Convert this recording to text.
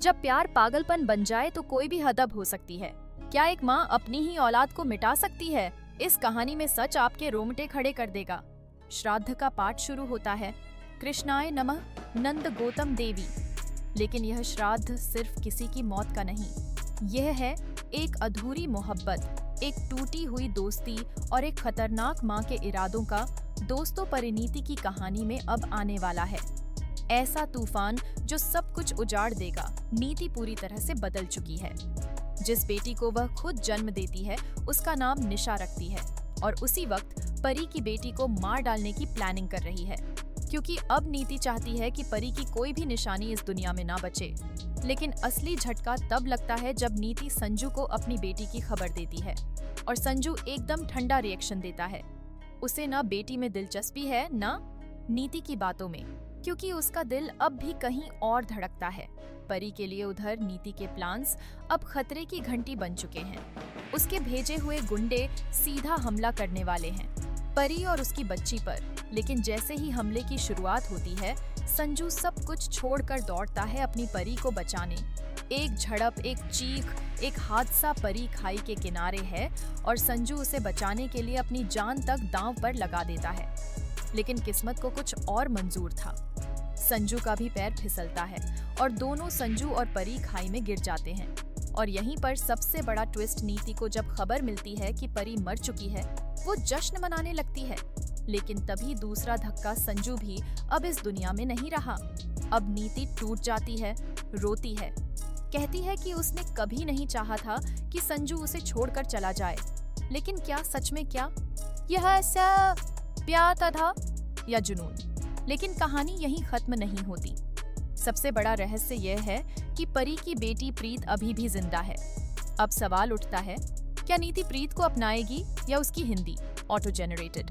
जब प्यार पागलपन बन जाए तो कोई भी हदब हो सकती है। क्या एक माँ अपनी ही औलाद को मिटा सकती है? इस कहानी में सच आपके रोंगटे खड़े कर देगा। श्राद्ध का पाठ शुरू होता है। कृष्णाय नमः, नंद गौतम देवी। लेकिन यह श्राद्ध सिर्फ किसी की मौत का नहीं, यह है एक अधूरी मोहब्बत, एक टूटी हुई दोस्ती और एक खतरनाक माँ के इरादों का दोस्तों परिणीति की कहानी में अब आने वाला है। ऐसा तूफान जो सब कुछ उजाड़ देगा। नीति पूरी तरह से बदल चुकी है। जिस बेटी को वह खुद जन्म देती है उसका नाम निशा रखती है और उसी वक्त परी की बेटी को मार डालने की प्लानिंग कर रही है, क्योंकि अब नीति चाहती है कि परी की कोई भी निशानी इस दुनिया में ना बचे। लेकिन असली झटका तब लगता है जब नीति संजू को अपनी बेटी की खबर देती है और संजू एकदम ठंडा रिएक्शन देता है। उसे ना बेटी में दिलचस्पी है ना नीति की बातों में, क्योंकि उसका दिल अब भी कहीं और धड़कता है। परी के लिए उधर नीति के प्लान्स अब खतरे की घंटी बन चुके हैं। उसके भेजे हुए गुंडे सीधा हमला करने वाले हैं परी और उसकी बच्ची पर। लेकिन जैसे ही हमले की शुरुआत होती है, संजू सब कुछ छोड़कर दौड़ता है अपनी परी को बचाने। एक झड़प, एक चीख, एक हादसा परी खाई के किनारे है और संजू उसे बचाने के लिए अपनी जान तक दांव पर लगा देता है। लेकिन किस्मत को कुछ और मंजूर था। संजू का भी पैर फिसलता है और दोनों संजू और परी खाई में गिर जाते हैं। और यहीं पर सबसे बड़ा ट्विस्ट, नीति को जब खबर मिलती है कि परी मर चुकी है, वो जश्न मनाने लगती है। लेकिन तभी दूसरा धक्का, संजू भी अब इस दुनिया में नहीं रहा। अब नीति टूट जाती है, रोती है, कहती है कि उसने कभी नहीं चाहा था कि संजू उसे छोड़कर चला जाए। लेकिन क्या सच में क्या यह ऐसा प्यार था या जुनून? लेकिन कहानी यहीं खत्म नहीं होती। सबसे बड़ा रहस्य यह है कि परी की बेटी प्रीत अभी भी जिंदा है। अब सवाल उठता है, क्या नीति प्रीत को अपनाएगी या उसकी हिंदी ऑटो जनरेटेड